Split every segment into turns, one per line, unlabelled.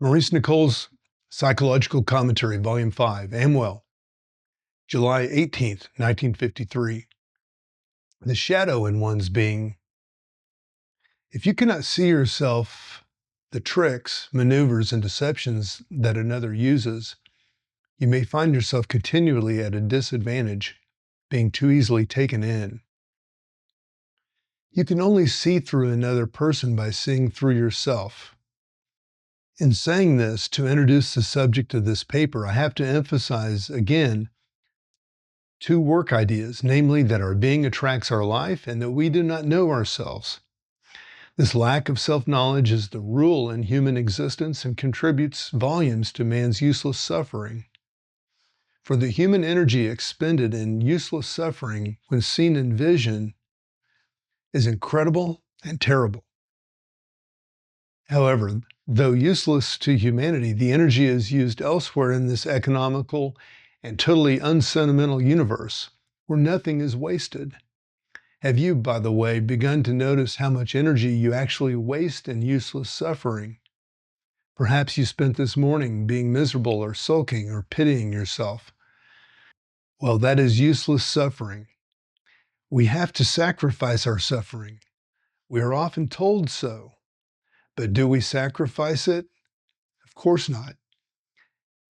Maurice Nicol's Psychological Commentary, Volume 5, Amwell, July 18th, 1953. The shadow in one's being. If you cannot see yourself, the tricks, maneuvers, and deceptions that another uses, you may find yourself continually at a disadvantage, being too easily taken in. You can only see through another person by seeing through yourself. In saying this, to introduce the subject of this paper, I have to emphasize again two work ideas, namely that our being attracts our life and that we do not know ourselves. This lack of self-knowledge is the rule in human existence and contributes volumes to man's useless suffering. For the human energy expended in useless suffering, when seen in vision, is incredible and terrible. However, though useless to humanity, the energy is used elsewhere in this economical and totally unsentimental universe, where nothing is wasted. Have you, by the way, begun to notice how much energy you actually waste in useless suffering? Perhaps you spent this morning being miserable or sulking or pitying yourself. Well, that is useless suffering. We have to sacrifice our suffering. We are often told so. But do we sacrifice it? Of course not.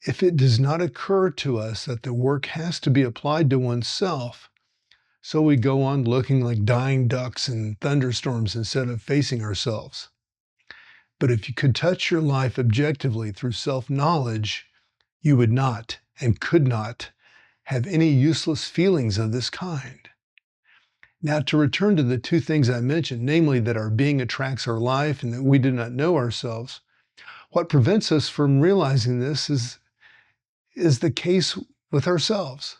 If it does not occur to us that the work has to be applied to oneself, so we go on looking like dying ducks in thunderstorms instead of facing ourselves. But if you could touch your life objectively through self-knowledge, you would not and could not have any useless feelings of this kind. Now, to return to the two things I mentioned, namely that our being attracts our life and that we do not know ourselves, what prevents us from realizing this is the case with ourselves.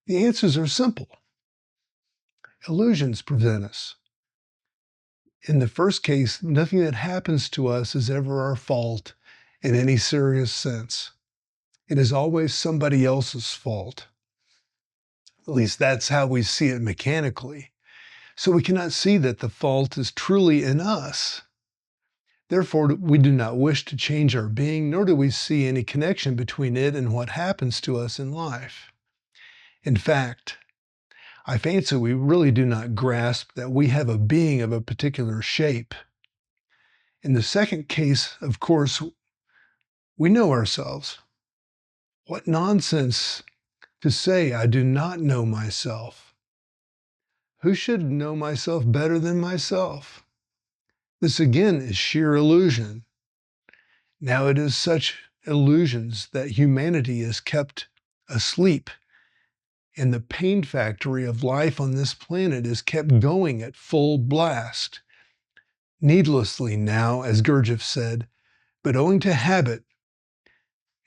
The answers are simple. Illusions prevent us. In the first case, nothing that happens to us is ever our fault in any serious sense. It is always somebody else's fault. At least that's how we see it mechanically. So we cannot see that the fault is truly in us. Therefore, we do not wish to change our being, nor do we see any connection between it and what happens to us in life. In fact, I fancy we really do not grasp that we have a being of a particular shape. In the second case, of course, we know ourselves. What nonsense to say I do not know myself. Who should know myself better than myself? This again is sheer illusion. Now it is such illusions that humanity is kept asleep, and the pain factory of life on this planet is kept going at full blast. Needlessly now, as Gurdjieff said, but owing to habit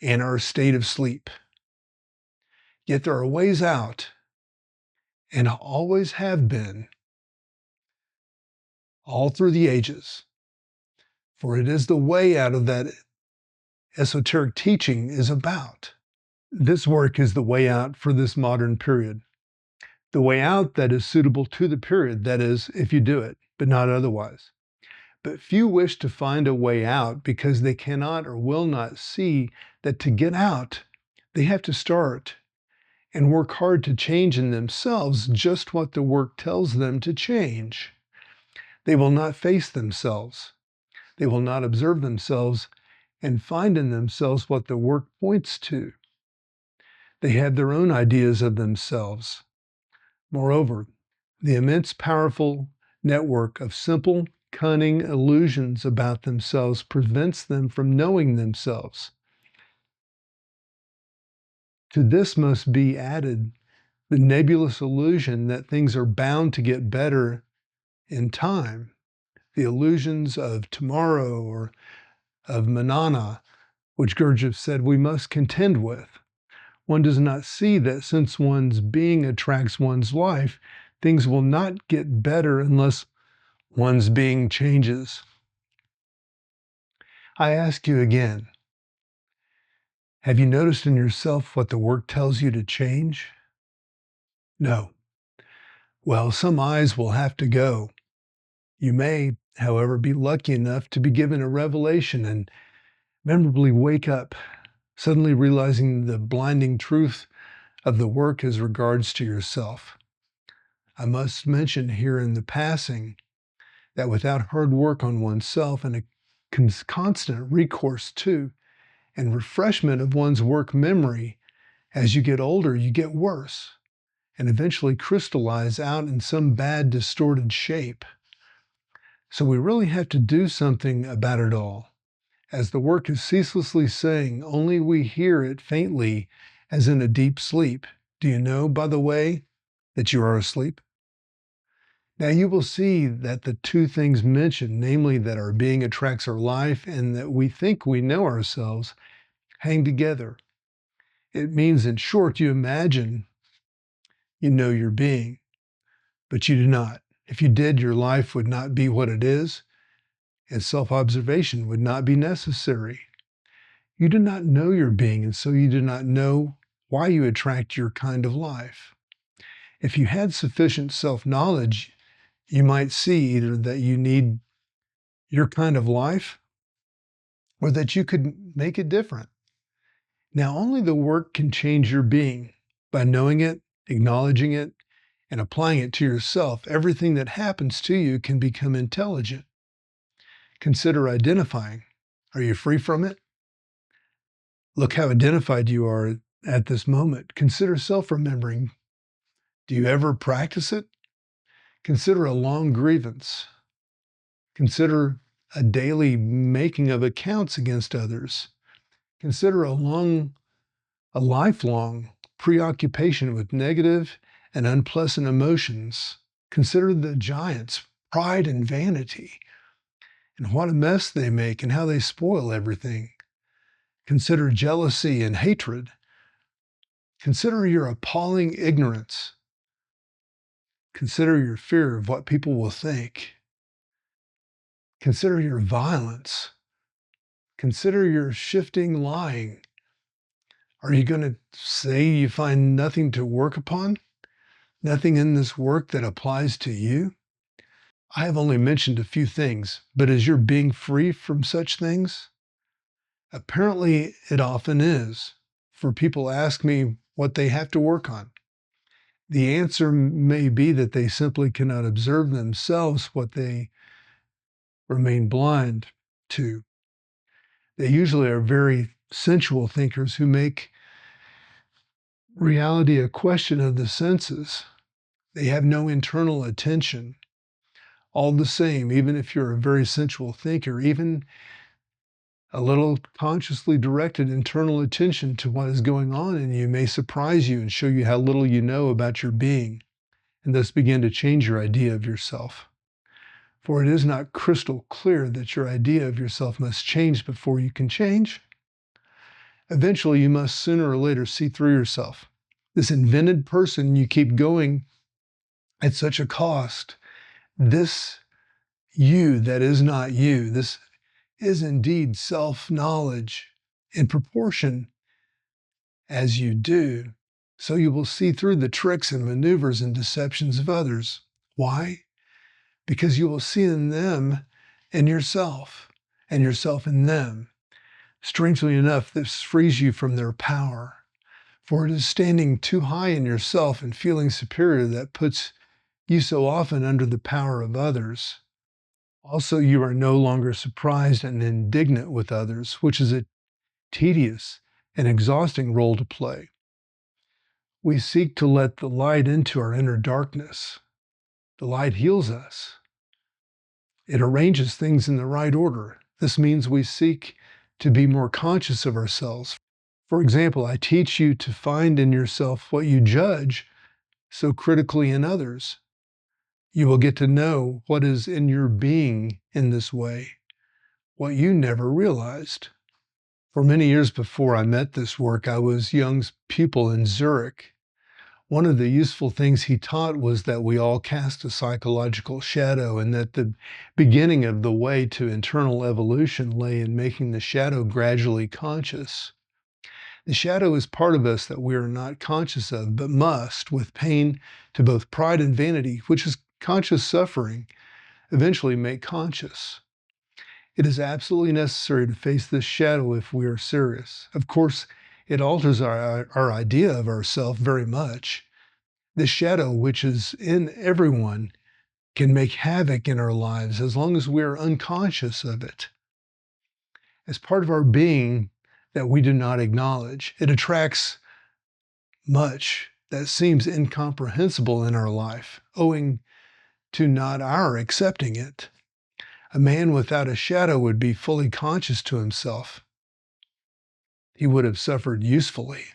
and our state of sleep. Yet there are ways out, and always have been, all through the ages. For it is the way out of that esoteric teaching is about. This work is the way out for this modern period. The way out that is suitable to the period, that is, if you do it, but not otherwise. But few wish to find a way out because they cannot or will not see that to get out, they have to start and work hard to change in themselves just what the work tells them to change. They will not face themselves. They will not observe themselves and find in themselves what the work points to. They have their own ideas of themselves. Moreover, the immense powerful network of simple, cunning illusions about themselves prevents them from knowing themselves. To this must be added the nebulous illusion that things are bound to get better in time, the illusions of tomorrow or of manana, which Gurdjieff said we must contend with. One does not see that since one's being attracts one's life, things will not get better unless one's being changes. I ask you again, have you noticed in yourself what the work tells you to change? No. Well, some eyes will have to go. You may, however, be lucky enough to be given a revelation, and memorably wake up, suddenly realizing the blinding truth of the work as regards to yourself. I must mention here in the passing that without hard work on oneself and a constant recourse to and refreshment of one's work memory, as you get older, you get worse and eventually crystallize out in some bad, distorted shape. So we really have to do something about it all. As the work is ceaselessly saying, only we hear it faintly as in a deep sleep. Do you know, by the way, that you are asleep? Now you will see that the two things mentioned, namely that our being attracts our life and that we think we know ourselves, hang together. It means, in short, you imagine you know your being, but you do not. If you did, your life would not be what it is, and self-observation would not be necessary. You do not know your being, and so you do not know why you attract your kind of life. If you had sufficient self-knowledge, you might see either that you need your kind of life or that you could make it different. Now, only the work can change your being. By knowing it, acknowledging it, and applying it to yourself, everything that happens to you can become intelligent. Consider identifying. Are you free from it? Look how identified you are at this moment. Consider self-remembering. Do you ever practice it? Consider a long grievance. Consider a daily making of accounts against others. Consider a lifelong preoccupation with negative and unpleasant emotions. Consider the giants, pride and vanity, and what a mess they make and how they spoil everything. Consider jealousy and hatred. Consider your appalling ignorance. Consider your fear of what people will think. Consider your violence. Consider your shifting lying. Are you going to say you find nothing to work upon? Nothing in this work that applies to you? I have only mentioned a few things, but is your being free from such things? Apparently, it often is, for people ask me what they have to work on. The answer may be that they simply cannot observe themselves what they remain blind to. They usually are very sensual thinkers who make reality a question of the senses. They have no internal attention. All the same, even if you're a very sensual thinker, even a little consciously directed internal attention to what is going on in you may surprise you and show you how little you know about your being, and thus begin to change your idea of yourself. For it is not crystal clear that your idea of yourself must change before you can change. Eventually, you must sooner or later see through yourself. This invented person you keep going at such a cost, this you that is not you, this is indeed self-knowledge in proportion as you do. So you will see through the tricks and maneuvers and deceptions of others. Why? Because you will see in them and yourself in them. Strangely enough, this frees you from their power. For it is standing too high in yourself and feeling superior that puts you so often under the power of others. Also, you are no longer surprised and indignant with others, which is a tedious and exhausting role to play. We seek to let the light into our inner darkness. The light heals us. It arranges things in the right order. This means we seek to be more conscious of ourselves. For example, I teach you to find in yourself what you judge so critically in others. You will get to know what is in your being in this way, what you never realized. For many years before I met this work, I was Jung's pupil in Zurich. One of the useful things he taught was that we all cast a psychological shadow and that the beginning of the way to internal evolution lay in making the shadow gradually conscious. The shadow is part of us that we are not conscious of, but must, with pain to both pride and vanity, which is conscious suffering, eventually make conscious. It is absolutely necessary to face this shadow if we are serious. Of course, it alters our idea of ourselves very much. This shadow, which is in everyone, can make havoc in our lives as long as we are unconscious of it. As part of our being that we do not acknowledge, it attracts much that seems incomprehensible in our life, owing to not our accepting it. A man without a shadow would be fully conscious to himself. He would have suffered usefully.